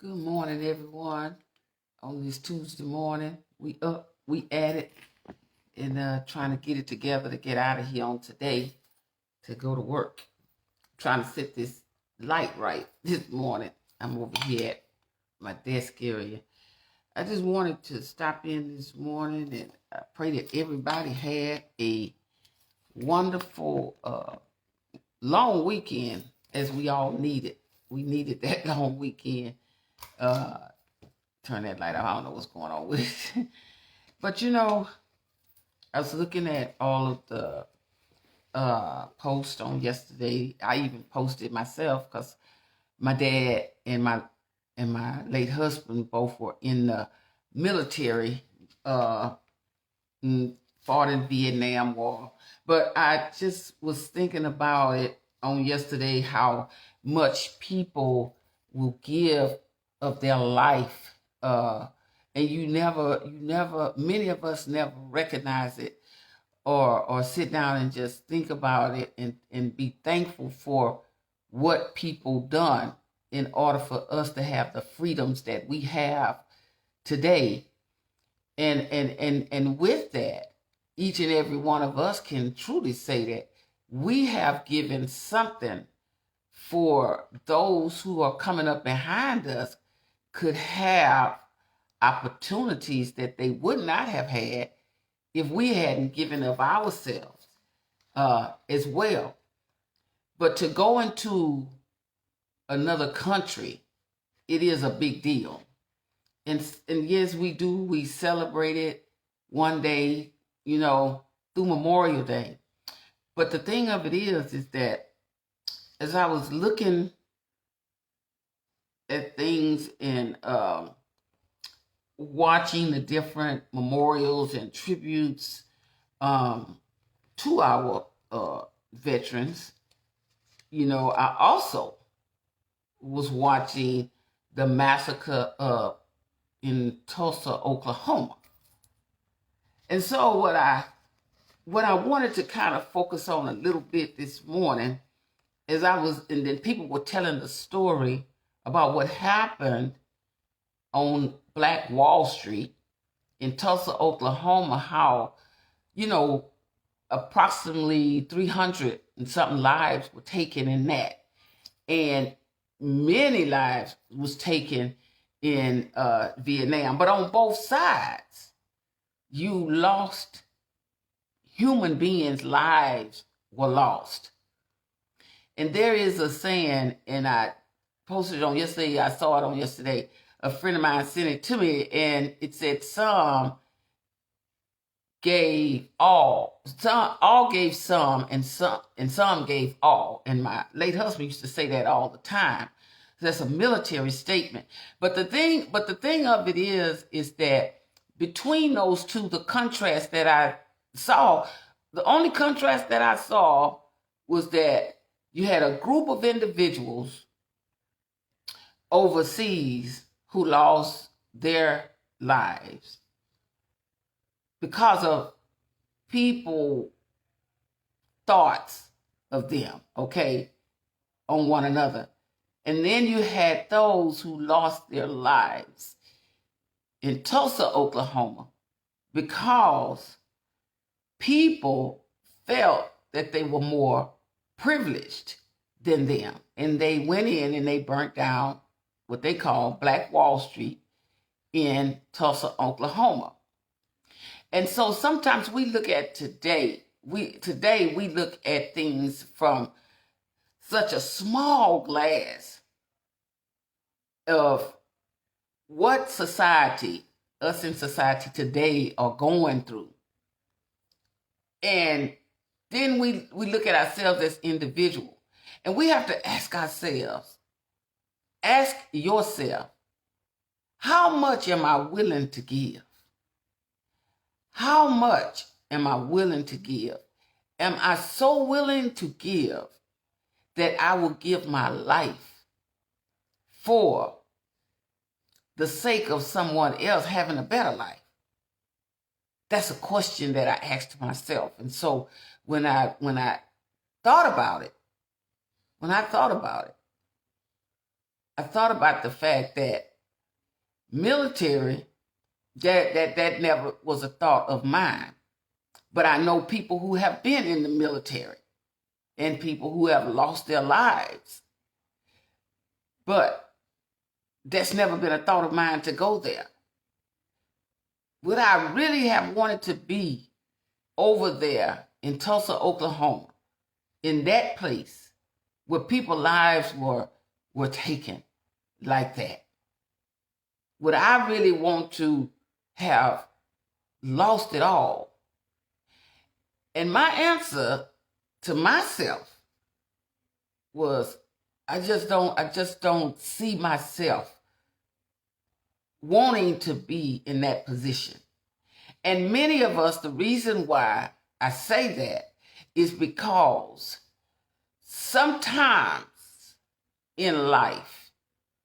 Good morning, everyone. On this Tuesday morning, we up, we at it, and trying to get it together to get out of here on today to go to work. Trying to set this light right this morning. I'm over here at my desk area. I just wanted to stop in this morning and I pray that everybody had a wonderful long weekend as we all needed. We needed that long weekend. Turn that light off. I don't know what's going on with it. But I was looking at all of the posts on yesterday. I even posted myself because my dad and my late husband both were in the military, fought in Vietnam War. But I just was thinking about it on yesterday, how much people will give of their life, and you never, many of us never recognize it or sit down and just think about it and be thankful for what people done in order for us to have the freedoms that we have today. And with that, each and every one of us can truly say that we have given something for those who are coming up behind us could have opportunities that they would not have had if we hadn't given of ourselves as well. But to go into another country, it is a big deal. And yes, we do. We celebrate it one day, through Memorial Day. But the thing of it is that as I was looking at things and watching the different memorials and tributes to our veterans, I also was watching the massacre in Tulsa, Oklahoma. And so what I wanted to kind of focus on a little bit this morning is and then people were telling the story about what happened on Black Wall Street in Tulsa, Oklahoma, how, approximately 300 and something lives were taken in that. And many lives was taken in Vietnam. But on both sides, you lost human beings' lives were lost. And there is a saying, and I posted it on yesterday, I saw it on yesterday, a friend of mine sent it to me, and it said some gave all gave some, and some gave all. And my late husband used to say that all the time. That's a military statement. But the thing of it is that between those two, the contrast that I saw, the only contrast that I saw was that you had a group of individuals overseas who lost their lives because of people thoughts of them, okay, on one another. And then you had those who lost their lives in Tulsa, Oklahoma, because people felt that they were more privileged than them. And they went in and they burnt down what they call Black Wall Street in Tulsa, Oklahoma. And so sometimes we look at today, we look at things from such a small glass of what us in society today are going through. And then we look at ourselves as individuals. And we have to ask yourself, how much am I willing to give? How much am I willing to give? Am I so willing to give that I will give my life for the sake of someone else having a better life? That's a question that I asked myself. And so when I thought about it, I thought about the fact that military, that never was a thought of mine. But I know people who have been in the military and people who have lost their lives. But that's never been a thought of mine to go there. Would I really have wanted to be over there in Tulsa, Oklahoma, in that place where people's lives were taken like that? Would I really want to have lost it all? And my answer to myself was, I just don't see myself wanting to be in that position. And many of us, the reason why I say that is because sometimes in life,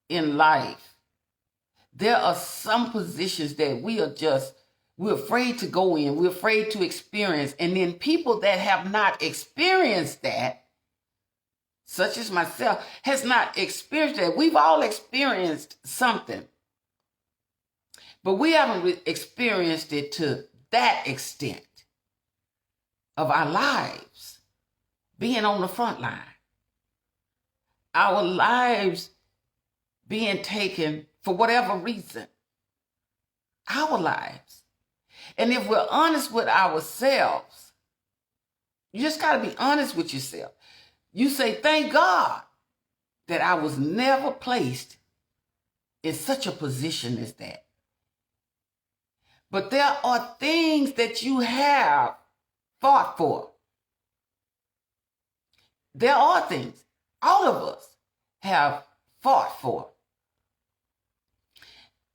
there are some positions that we're afraid to go in, we're afraid to experience. And then people that have not experienced that, such as myself, has not experienced that. We've all experienced something, but we haven't experienced it to that extent of our lives being on the front line. Our lives being taken for whatever reason. Our lives. And if we're honest with ourselves, you just got to be honest with yourself. You say, thank God that I was never placed in such a position as that. But there are things that you have fought for. There are things all of us have fought for.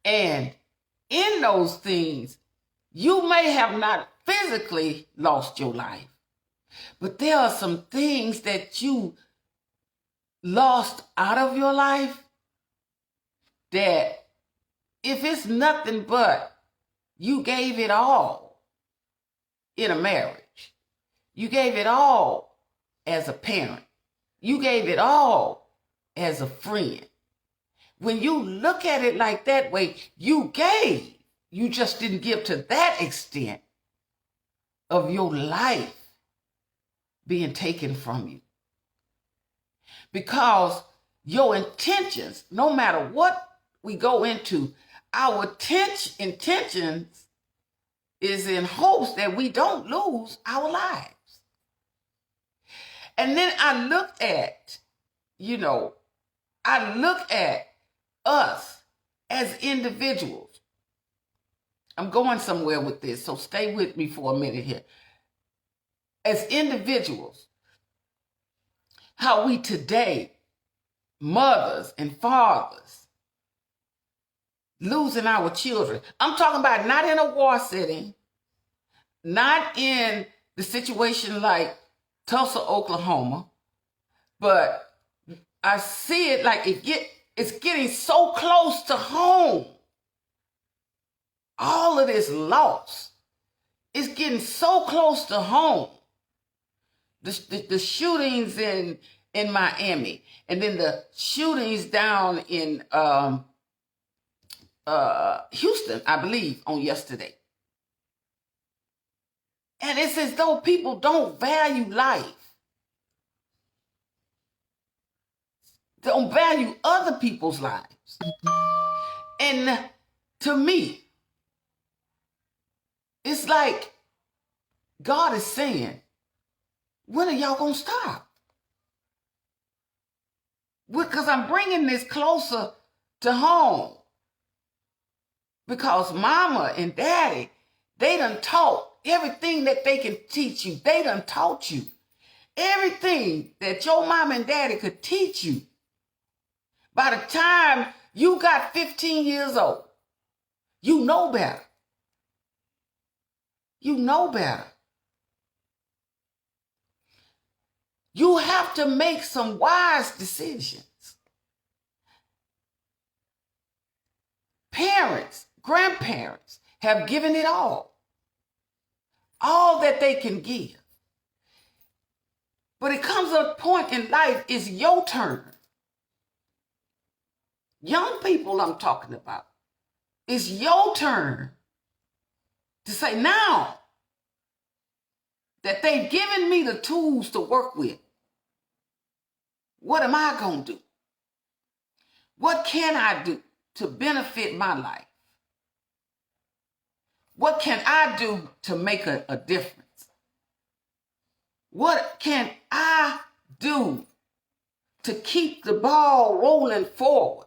And in those things, you may have not physically lost your life, but there are some things that you lost out of your life that if it's nothing but you gave it all in a marriage, you gave it all as a parent, you gave it all as a friend. When you look at it like that way, you gave. You just didn't give to that extent of your life being taken from you. Because your intentions, no matter what we go into, our intentions is in hopes that we don't lose our lives. And then I look at us as individuals. I'm going somewhere with this, so stay with me for a minute here. As individuals, how we today, mothers and fathers, losing our children. I'm talking about not in a war setting, not in the situation like Tulsa, Oklahoma, but I see it like it's getting so close to home. All of this loss is getting so close to home. The shootings in Miami, and then the shootings down in Houston, I believe, on yesterday. And it's as though people don't value life. Don't value other people's lives. And to me, it's like God is saying, when are y'all going to stop? Because I'm bringing this closer to home. Because mama and daddy, they done taught everything that they can teach you. They done taught you everything that your mama and daddy could teach you. By the time you got 15 years old, you know better. You know better. You have to make some wise decisions. Parents, grandparents have given it all that they can give. But it comes a point in life, it's your turn. Young people I'm talking about. it's your turn to say, now that they've given me the tools to work with, what am I going to do? What can I do to benefit my life? What can I do to make a difference? What can I do to keep the ball rolling forward?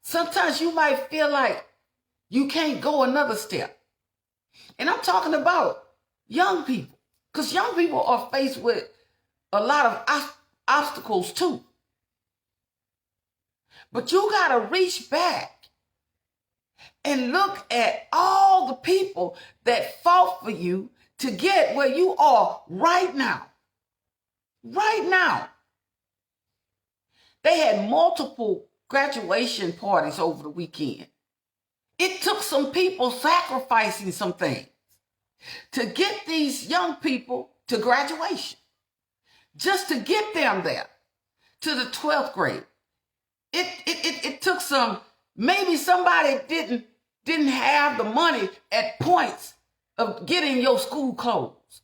Sometimes you might feel like you can't go another step. And I'm talking about young people, because young people are faced with a lot of obstacles too. But you got to reach back and look at all the people that fought for you to get where you are right now. Right now. They had multiple graduation parties over the weekend. It took some people sacrificing some things to get these young people to graduation, just to get them there to the 12th grade. It took some, maybe somebody didn't have the money at points of getting your school clothes,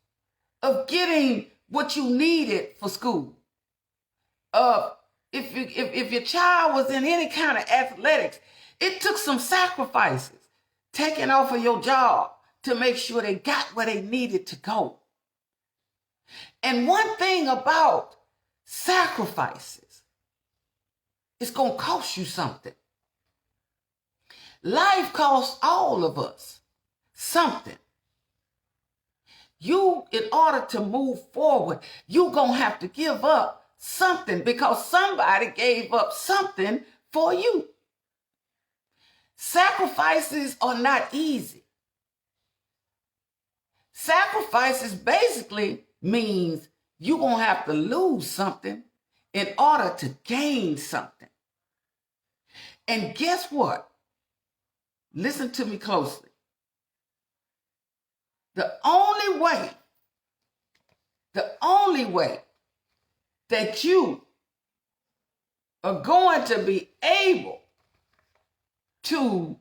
of getting what you needed for school. If your child was in any kind of athletics, it took some sacrifices, taking off of your job to make sure they got where they needed to go. And one thing about sacrifices, it's going to cost you something. Life costs all of us something. You, in order to move forward, you're going to have to give up something, because somebody gave up something for you. Sacrifices are not easy. Sacrifices basically means you're going to have to lose something in order to gain something. And guess what? Listen to me closely. The only way that you are going to be able to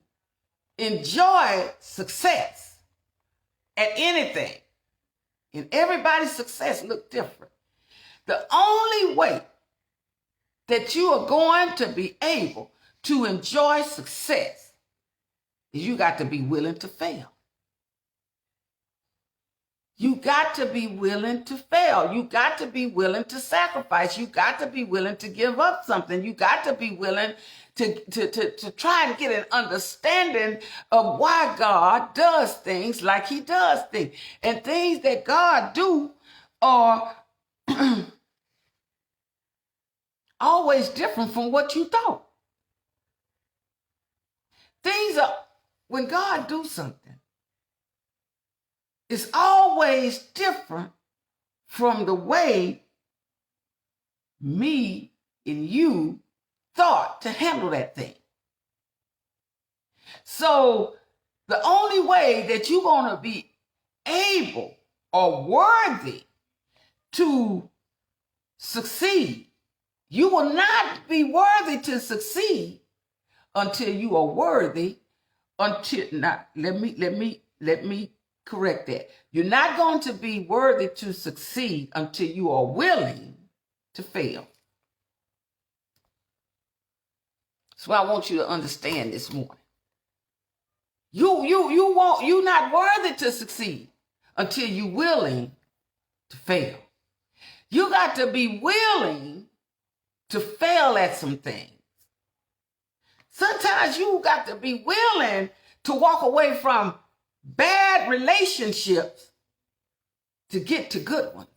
enjoy success at anything, and everybody's success look different. The only way that you are going to be able to enjoy success is you got to be willing to fail. You got to be willing to fail. You got to be willing to sacrifice. You got to be willing to give up something. You got to be willing to try and get an understanding of why God does things like he does things. And things that God do are always different from what you thought. Things are, when God do something, it's always different from the way me and you thought to handle that thing. So the only way that you're going to be able or worthy to succeed, you will not be worthy to succeed until you are worthy, until, not, let me correct that. You're not going to be worthy to succeed until you are willing to fail. That's what I want you to understand this morning. You're not worthy to succeed until you're willing to fail. You got to be willing to fail at some things. Sometimes you got to be willing to walk away from bad relationships to get to good ones.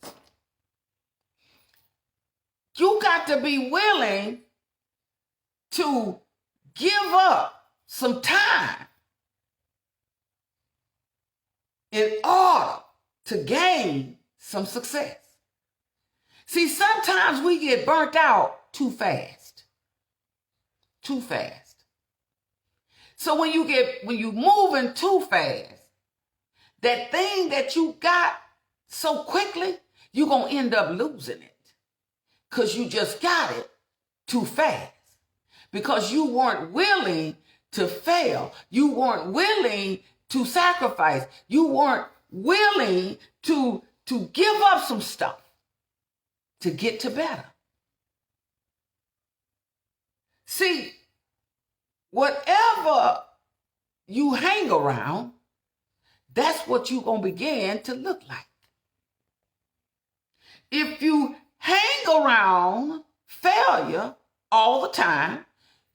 You got to be willing to give up some time in order to gain some success. See, sometimes we get burnt out too fast. Too fast. So when you moving too fast, that thing that you got so quickly, you're going to end up losing it because you just got it too fast. because you weren't willing to fail. You weren't willing to sacrifice. You weren't willing to give up some stuff to get to better. See, whatever you hang around, that's what you're going to begin to look like. If you hang around failure all the time,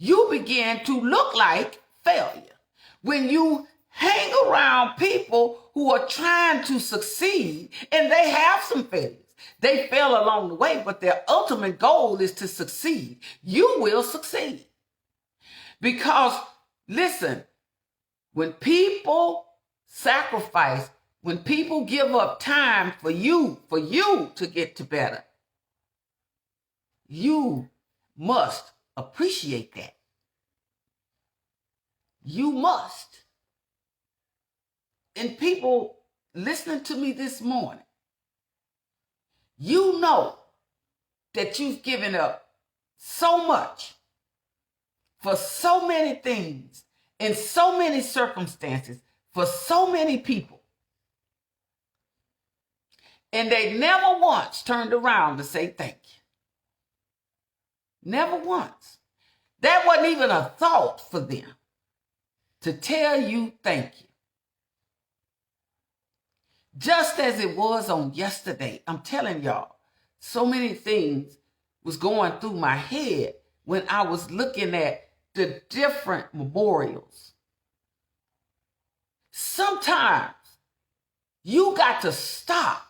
you begin to look like failure. When you hang around people who are trying to succeed, and they have some failures, they fail along the way, but their ultimate goal is to succeed, you will succeed. Because, listen, when people sacrifice, when people give up time for you to get to better, you must appreciate that. You must. And people listening to me this morning, you know that you've given up so much for so many things, in so many circumstances, for so many people. And they never once turned around to say thank you. Never once. That wasn't even a thought for them to tell you thank you. Just as it was on yesterday, I'm telling y'all, so many things was going through my head when I was looking at the different memorials. Sometimes you got to stop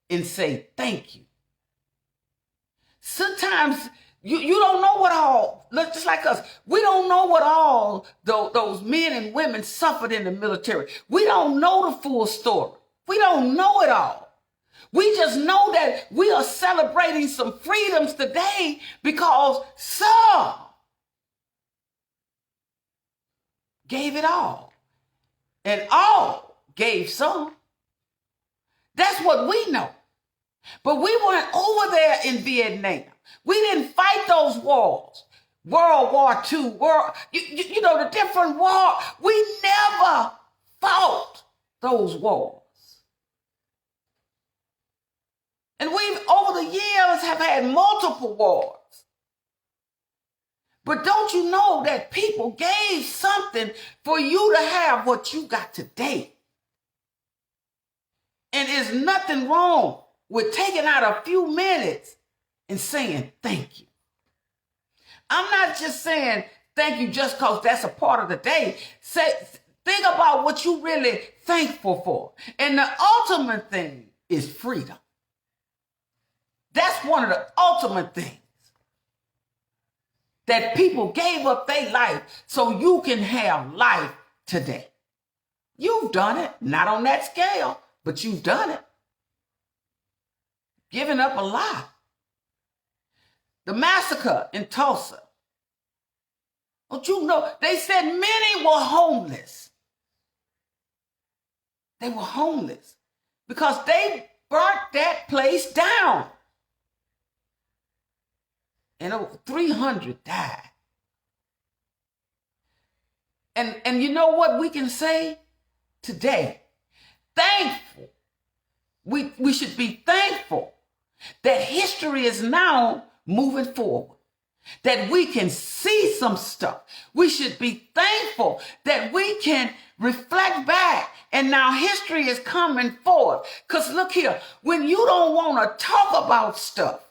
and say thank you. Sometimes you don't know what all, just like us, we don't know what all those men and women suffered in the military. We don't know the full story. We don't know it all. We just know that we are celebrating some freedoms today because some gave it all, and all gave some. That's what we know. But we weren't over there in Vietnam. We didn't fight those wars. World War II, you know, the different wars. We never fought those wars. And we've, over the years, have had multiple wars. But don't you know that people gave something for you to have what you got today? And there's nothing wrong with taking out a few minutes and saying thank you. I'm not just saying thank you just because that's a part of the day. Think about what you're really thankful for. And the ultimate thing is freedom. That's one of the ultimate things. That people gave up their life so you can have life today. You've done it, not on that scale, but you've done it. Giving up a lot. The massacre in Tulsa. Don't you know, they said many were homeless. They were homeless because they burnt that place down. And over 300 died. And you know what we can say today? Thankful. We should be thankful that history is now moving forward, that we can see some stuff. We should be thankful that we can reflect back and now history is coming forward. Because look here, when you don't want to talk about stuff,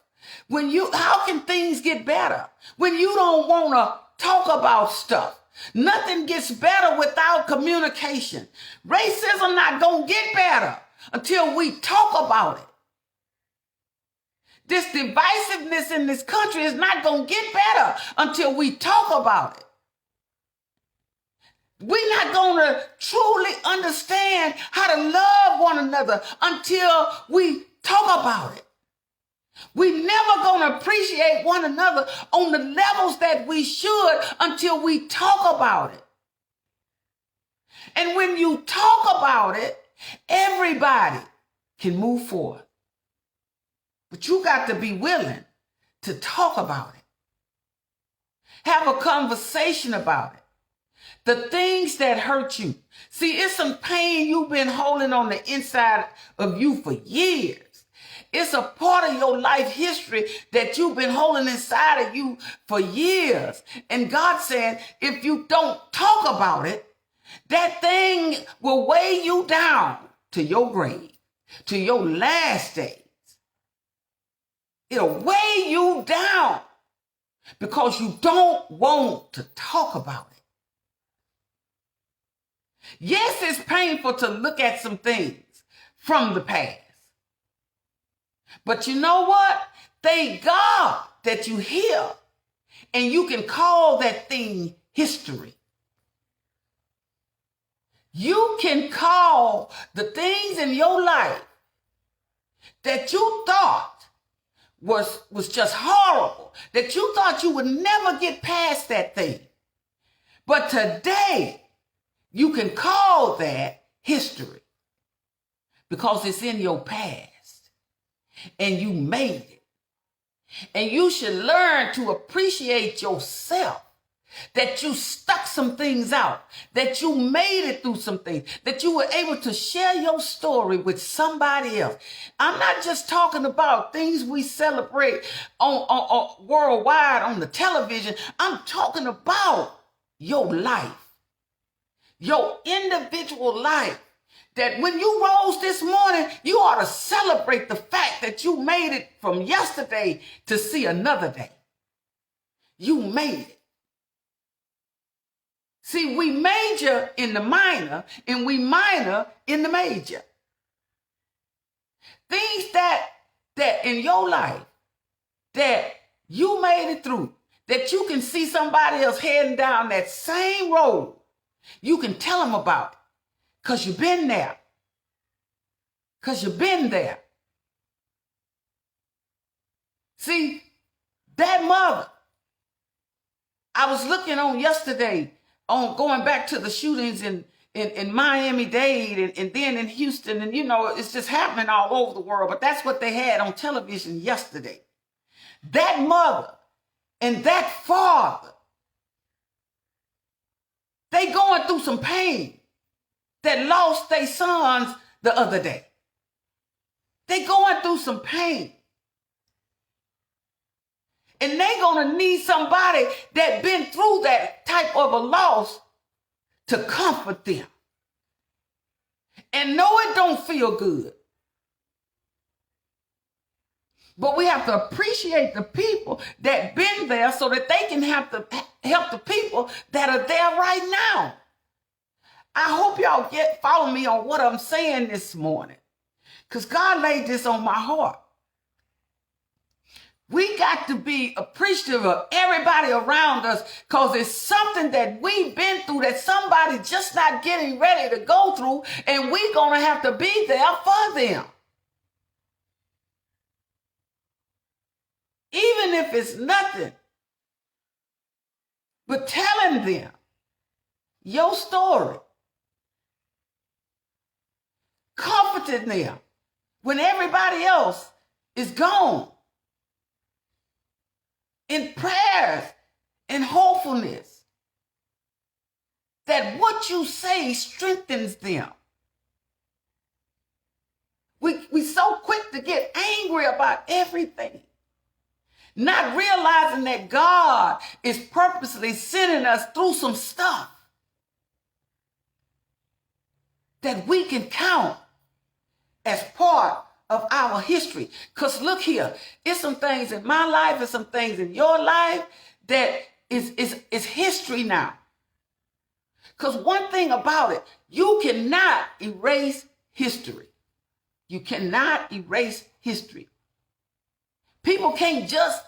how can things get better? When you don't want to talk about stuff, nothing gets better without communication. Racism not going to get better until we talk about it. This divisiveness in this country is not going to get better until we talk about it. We're not going to truly understand how to love one another until we talk about it. We're never going to appreciate one another on the levels that we should until we talk about it. And when you talk about it, everybody can move forward. But you got to be willing to talk about it. Have a conversation about it. The things that hurt you. See, it's some pain you've been holding on the inside of you for years. It's a part of your life history that you've been holding inside of you for years. And God said, if you don't talk about it, that thing will weigh you down to your grave, to your last days. It'll weigh you down because you don't want to talk about it. Yes, it's painful to look at some things from the past. But you know what? Thank God that you hear and you can call that thing history. You can call the things in your life that you thought was just horrible, that you thought you would never get past that thing. But today, you can call that history because it's in your past and you made it. And you should learn to appreciate yourself, that you stuck some things out, that you made it through some things, that you were able to share your story with somebody else. I'm not just talking about things we celebrate on worldwide on the television. I'm talking about your life, your individual life. That when you rose this morning, you ought to celebrate the fact that you made it from yesterday to see another day. You made it. See, we major in the minor and we minor in the major. Things that in your life that you made it through, that you can see somebody else heading down that same road. You can tell them about it because you've been there. Because you've been there. See, that mother, I was looking on yesterday on going back to the shootings in Miami-Dade and then in Houston. And, you know, it's just happening all over the world. But that's what they had on television yesterday. That mother and that father, they going through some pain that lost their sons the other day. They going through some pain. And they going to need somebody that been through that type of a loss to comfort them. And no, it don't feel good. But we have to appreciate the people that been there so that they can help the people that are there right now. I hope y'all follow me on what I'm saying this morning, because God laid this on my heart. We got to be appreciative of everybody around us because it's something that we've been through that somebody just not getting ready to go through, and we're going to have to be there for them. Even if it's nothing, but telling them your story, comforting them when everybody else is gone, in prayers and hopefulness, that what you say strengthens them. We so quick to get angry about everything, not realizing that God is purposely sending us through some stuff that we can count as part of our history. Because look here, it's some things in my life and some things in your life that is history now. Because one thing about it, you cannot erase history. You cannot erase history. People can't just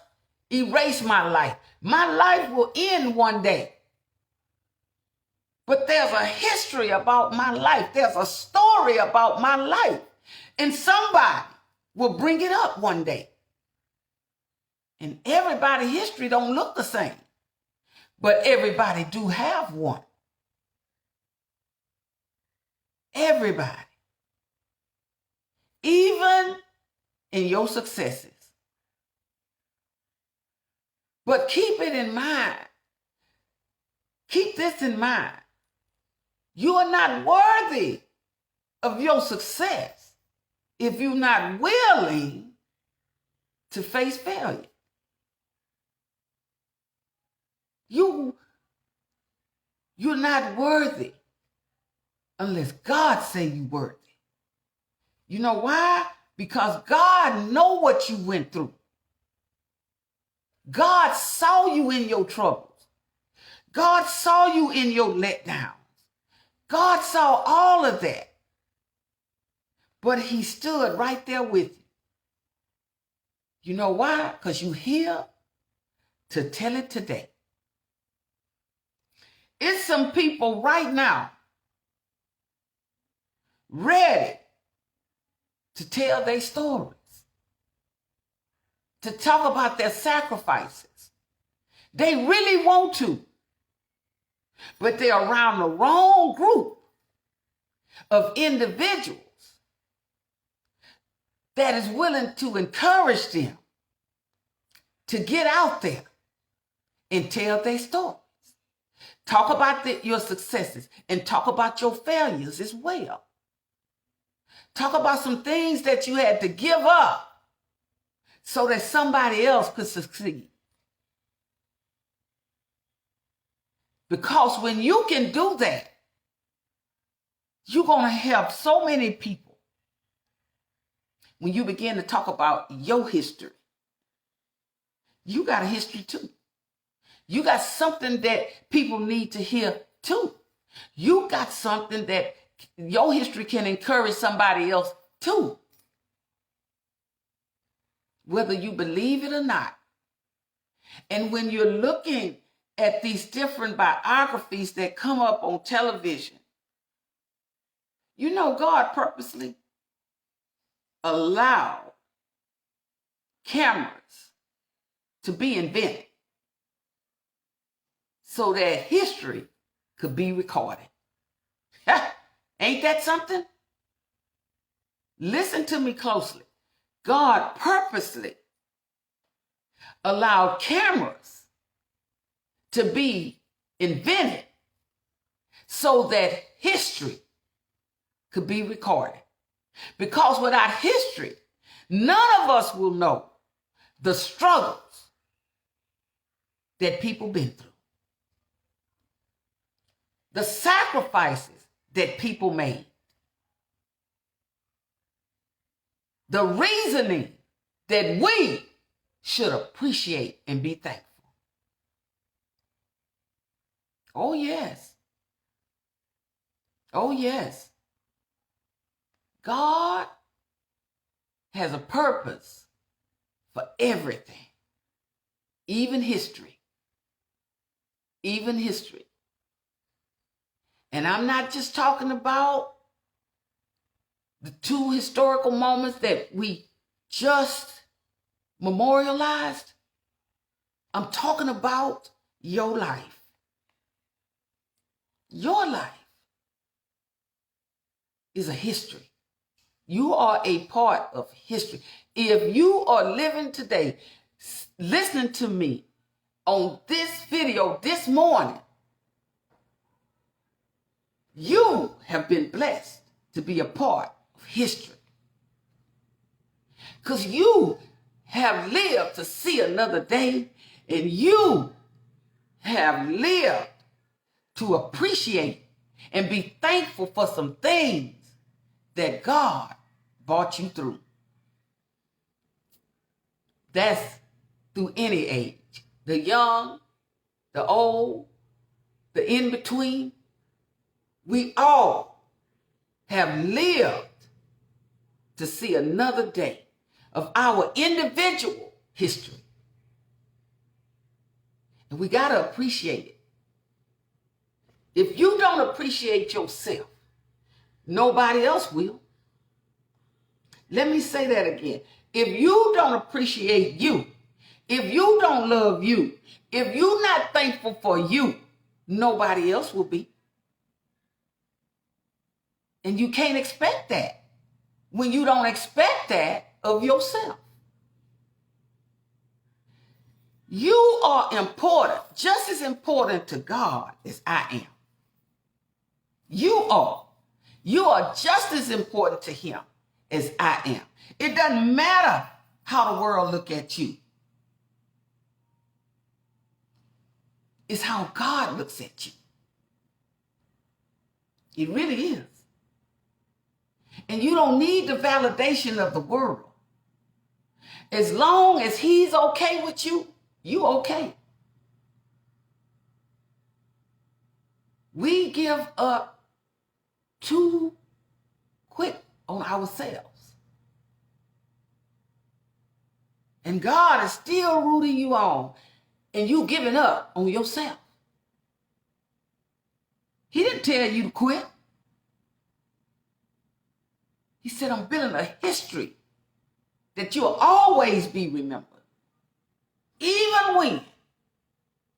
erase my life. My life will end one day. But there's a history about my life. There's a story about my life. And somebody will bring it up one day. And everybody's history don't look the same. But everybody do have one. Everybody. Even in your successes. But keep it in mind Keep this in mind. You are not worthy of your success if you're not willing to face failure. You're not worthy unless God say you're worthy. You know why? Because God know what you went through. God saw you in your troubles. God saw you in your letdowns. God saw all of that. But he stood right there with you. You know why? Because you're here to tell it today. It's some people right now ready to tell their stories, to talk about their sacrifices. They really want to, but they're around the wrong group of individuals that is willing to encourage them to get out there and tell their stories. Talk about your successes and talk about your failures as well. Talk about some things that you had to give up so that somebody else could succeed. Because when you can do that, you're going to help so many people. When you begin to talk about your history, you got a history too. You got something that people need to hear too. You got something that your history can encourage somebody else too. Whether you believe it or not. And when you're looking at these different biographies that come up on television, you know God purposely allowed cameras to be invented so that history could be recorded. Ain't that something? Listen to me closely. God purposely allowed cameras to be invented so that history could be recorded. Because without history, none of us will know the struggles that people been through, the sacrifices that people made, the reasoning that we should appreciate and be thankful. Oh, yes. Oh, yes. God has a purpose for everything, even history. Even history. And I'm not just talking about the two historical moments that we just memorialized. I'm talking about your life. Your life is a history. You are a part of history. If you are living today, listening to me on this video this morning, you have been blessed to be a part of history. Because you have lived to see another day, and you have lived to appreciate and be thankful for some things that God brought you through. That's through any age. The young, the old, the in-between. We all have lived to see another day of our individual history. And we got to appreciate it. If you don't appreciate yourself, nobody else will. Let me say that again. If you don't appreciate you, if you don't love you, if you're not thankful for you, nobody else will be. And you can't expect that when you don't expect that of yourself. You are important, just as important to God as I am. You are. You are just as important to him as I am. It doesn't matter how the world look at you. It's how God looks at you. It really is. And you don't need the validation of the world. As long as he's okay with you, you okay. We give up too quick on ourselves. And God is still rooting you on, and you giving up on yourself. He didn't tell you to quit. He said, I'm building a history that you'll always be remembered. Even when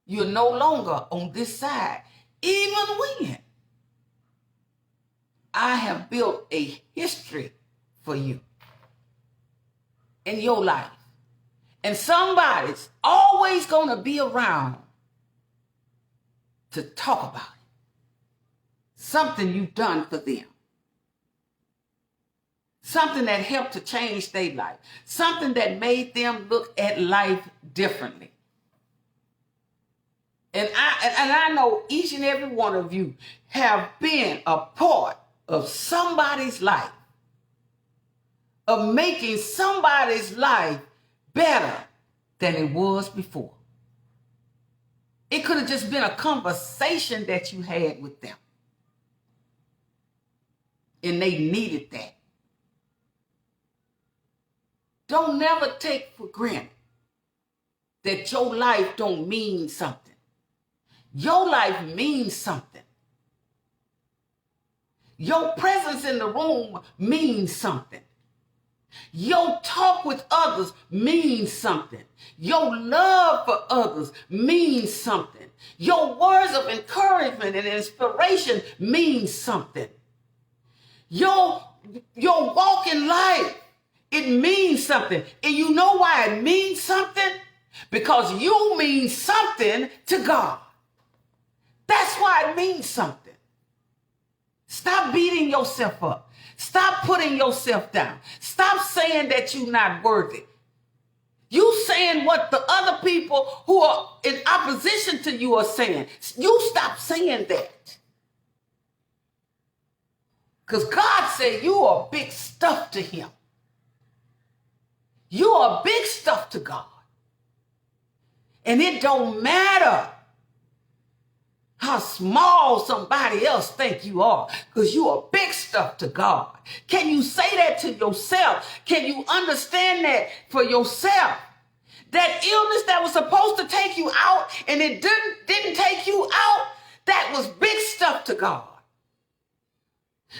you're no longer on this side, even when I have built a history for you in your life. And somebody's always going to be around to talk about it. Something you've done for them. Something that helped to change their life. Something that made them look at life differently. And I know each and every one of you have been a part of somebody's life, of making somebody's life better than it was before. It could have just been a conversation that you had with them. And they needed that. Don't never take for granted that your life don't mean something. Your life means something. Your presence in the room means something. Your talk with others means something. Your love for others means something. Your words of encouragement and inspiration means something. Your walk in life, it means something. And you know why it means something? Because you mean something to God. That's why it means something. Stop beating yourself up. Stop putting yourself down. Stop saying that you're not worthy. You saying what the other people who are in opposition to you are saying. You stop saying that. Because God said you are big stuff to him. You are big stuff to God. And it don't matter how small somebody else think you are, because you are big stuff to God. Can you say that to yourself? Can you understand that for yourself? That illness that was supposed to take you out and it didn't take you out, that was big stuff to God.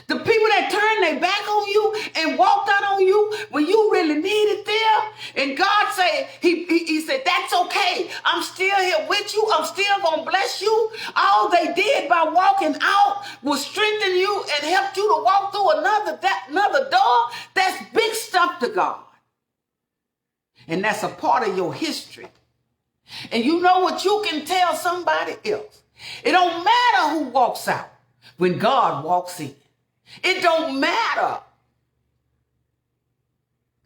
The people that turned their back on you and walked out on you when you really needed them, and God said, he said, that's okay. I'm still here with you. I'm still going to bless you. All they did by walking out was strengthen you and help you to walk through another door. That's big stuff to God. And that's a part of your history. And you know what you can tell somebody else? It don't matter who walks out when God walks in. It don't matter.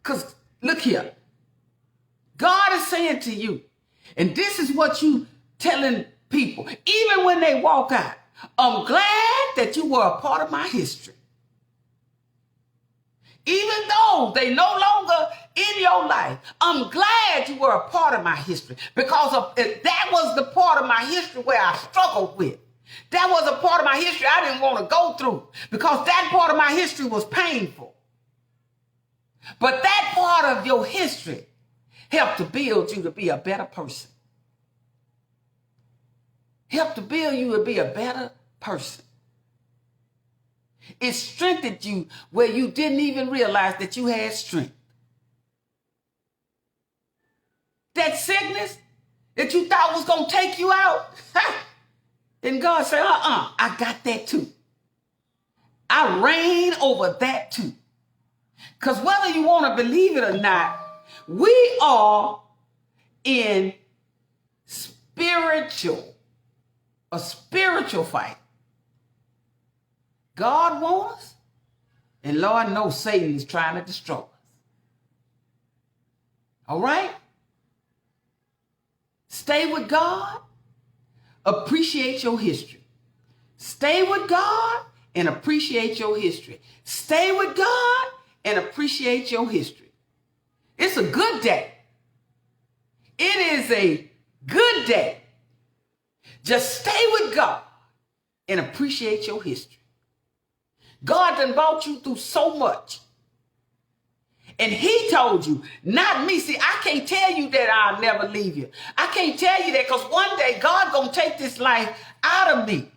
Because look here. God is saying to you, and this is what you telling people, even when they walk out, I'm glad that you were a part of my history. Even though they no longer in your life, I'm glad you were a part of my history, because that was the part of my history where I struggled with. That was a part of my history I didn't want to go through, because that part of my history was painful. But that part of your history helped to build you to be a better person. Helped to build you to be a better person. It strengthened you where you didn't even realize that you had strength. That sickness that you thought was going to take you out, then God said, I got that too. I reign over that too. Because whether you want to believe it or not, we are in spiritual fight. God wants us, and Lord knows Satan is trying to destroy us. All right? Stay with God. Appreciate your history. Stay with God and appreciate your history. Stay with God and appreciate your history. It's a good day. It is a good day. Just stay with God and appreciate your history. God done brought you through so much. And he told you, not me. See, I can't tell you that I'll never leave you. I can't tell you that because one day God gonna take this life out of me.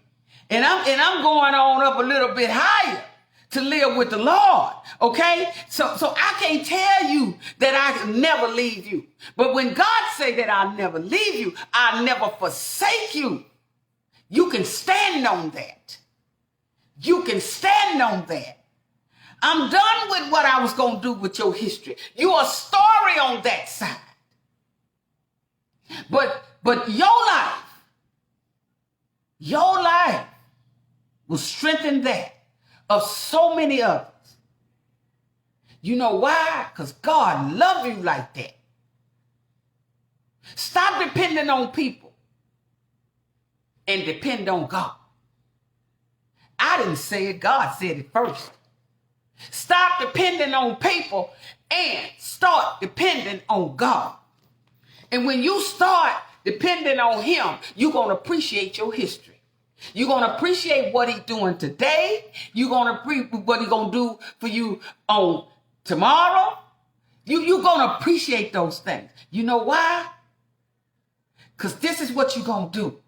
And I'm going on up a little bit higher to live with the Lord. Okay? So I can't tell you that I can never leave you. But when God say that I'll never leave you, I'll never forsake you, you can stand on that. You can stand on that. I'm done with what I was going to do with your history. You're a story on that side. But your life will strengthen that of so many others. You know why? Because God loves you like that. Stop depending on people and depend on God. I didn't say it. God said it first. Stop depending on people and start depending on God. And when you start depending on him, you're going to appreciate your history. You're going to appreciate what he's doing today. You're going to appreciate what he's going to do for you on tomorrow. You're going to appreciate those things. You know why? Because this is what you're going to do.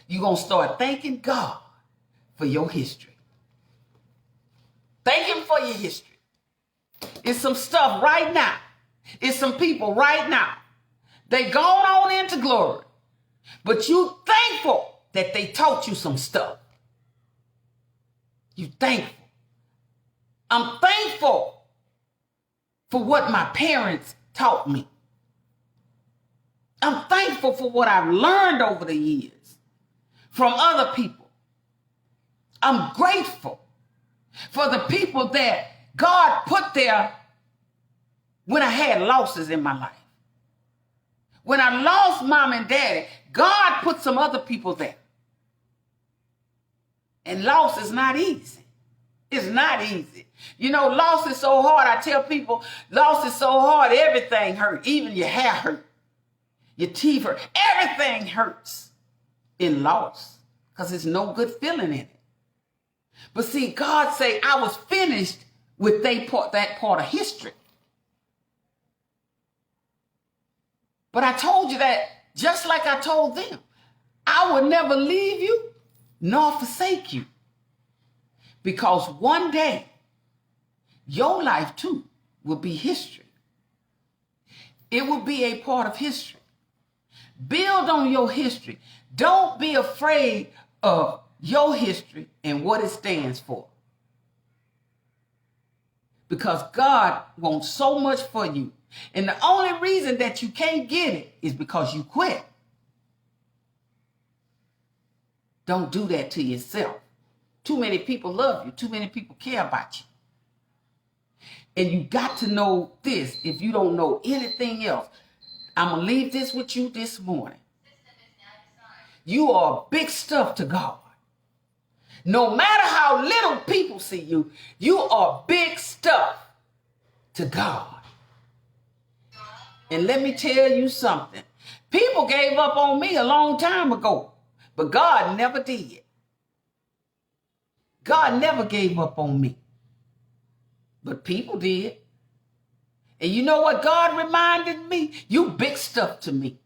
You're going to start thanking God for your history. Thank him for your history. It's some stuff right now. It's some people right now. They gone on into glory. But you thankful that they taught you some stuff. You thankful. I'm thankful for what my parents taught me. I'm thankful for what I've learned over the years from other people. I'm grateful for the people that God put there when I had losses in my life. When I lost mom and daddy, God put some other people there. And loss is not easy. It's not easy. You know, loss is so hard. I tell people, loss is so hard, everything hurts. Even your hair hurts. Your teeth hurt. Everything hurts in loss because there's no good feeling in it. But see, God say, I was finished with that part of history. But I told you that just like I told them, I would never leave you nor forsake you. Because one day, your life too will be history. It will be a part of history. Build on your history. Don't be afraid of your history and what it stands for. Because God wants so much for you. And the only reason that you can't get it is because you quit. Don't do that to yourself. Too many people love you. Too many people care about you. And you got to know this. If you don't know anything else, I'm going to leave this with you this morning. You are big stuff to God. No matter how little people see you, you are big stuff to God. And let me tell you something. People gave up on me a long time ago, but God never did. God never gave up on me, but people did. And you know what God reminded me? You big stuff to me.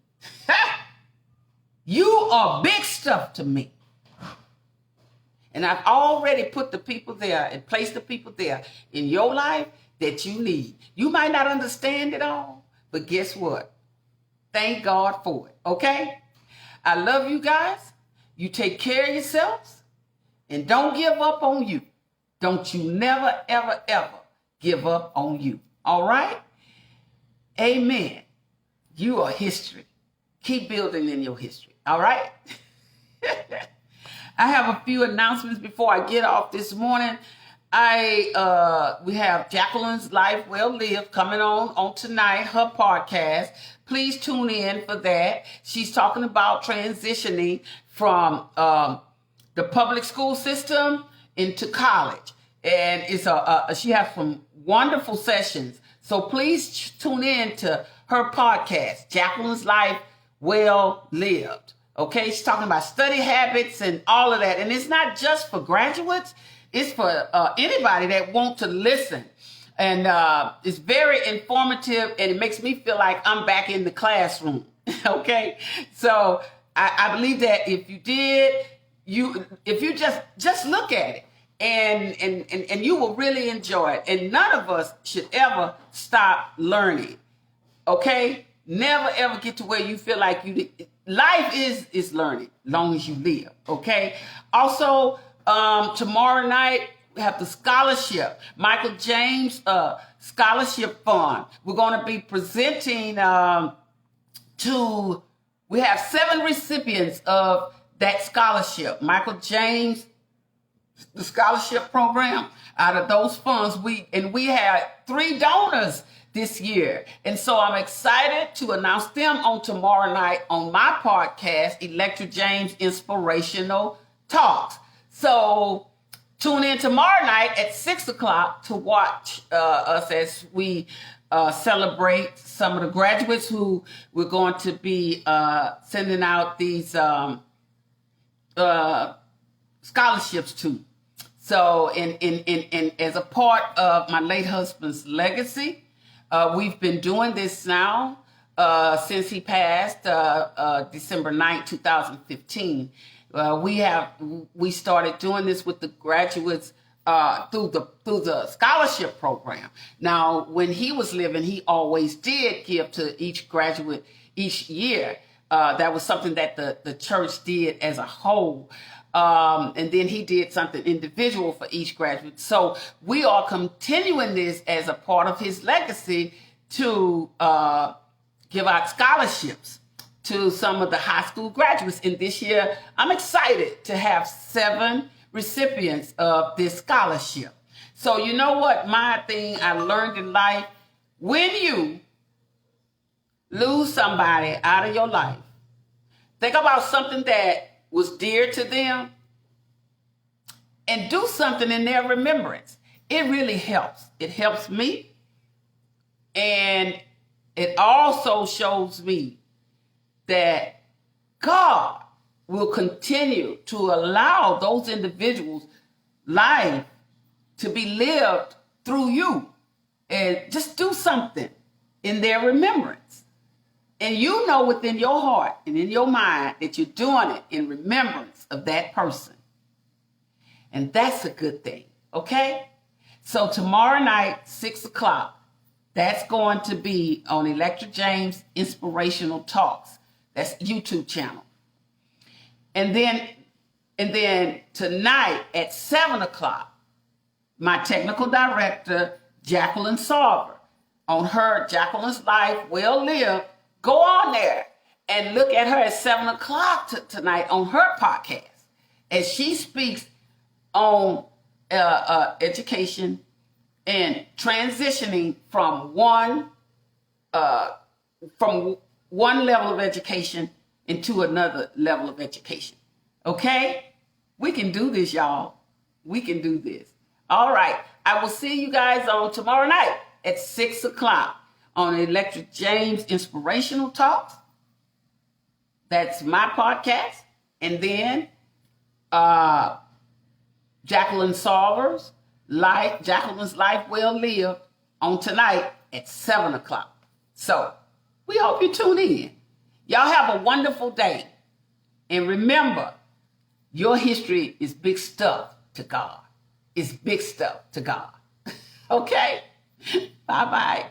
You are big stuff to me. And I've already put the people there and placed the people there in your life that you need. You might not understand it all, but guess what? Thank God for it, okay? I love you guys. You take care of yourselves and don't give up on you. Don't you never, ever, ever give up on you, all right? Amen. You are history. keep building in your history. All right? I have a few announcements before I get off this morning. We have Jacqueline's Life Well Lived coming on tonight, her podcast. Please tune in for that. She's talking about transitioning from the public school system into college, and she has some wonderful sessions. So please tune in to her podcast, Jacqueline's Life Well Lived. Okay, she's talking about study habits and all of that. And it's not just for graduates, it's for anybody that wants to listen. And it's very informative, and it makes me feel like I'm back in the classroom. Okay, so I believe that if you just look at it, and you will really enjoy it. And none of us should ever stop learning. Okay, never ever get to where you feel like life is learning, long as you live. Okay. Also, tomorrow night we have the scholarship, Michael James Scholarship Fund. We're going to be presenting we have 7 recipients of that scholarship, Michael James, the scholarship program. Out of those funds, we had 3 donors this year. And so I'm excited to announce them on tomorrow night on my podcast, Electra James Inspirational Talks. So tune in tomorrow night at 6 o'clock to watch us as we celebrate some of the graduates who we're going to be sending out these scholarships to. So in as a part of my late husband's legacy, we've been doing this now since he passed December 9th, 2015. We started doing this with the graduates through the scholarship program. Now, when he was living, he always did give to each graduate each year. That was something that the church did as a whole. And then he did something individual for each graduate. So we are continuing this as a part of his legacy to give out scholarships to some of the high school graduates. And this year, I'm excited to have 7 recipients of this scholarship. So you know what? My thing I learned in life, when you lose somebody out of your life, think about something that was dear to them and do something in their remembrance. It really helps. It helps me. And it also shows me that God will continue to allow those individuals' life to be lived through you. And just do something in their remembrance. And you know within your heart and in your mind that you're doing it in remembrance of that person. And that's a good thing, okay? So tomorrow night, 6 o'clock, that's going to be on Electra James Inspirational Talks. That's YouTube channel. And then tonight at 7 o'clock, my technical director, Jacqueline Sarver, on her Jacqueline's Life Well Lived. Go on there and look at her at 7 o'clock tonight on her podcast as she speaks on education and transitioning from one level of education into another level of education. Okay? We can do this, y'all. We can do this. All right. I will see you guys on tomorrow night at 6 o'clock. On Electra James Inspirational Talks. That's my podcast. And then Jacqueline Sarver's Jacqueline's Life Well Lived on tonight at 7 o'clock. So we hope you tune in. Y'all have a wonderful day. And remember, your history is big stuff to God. It's big stuff to God. Okay? Bye-bye.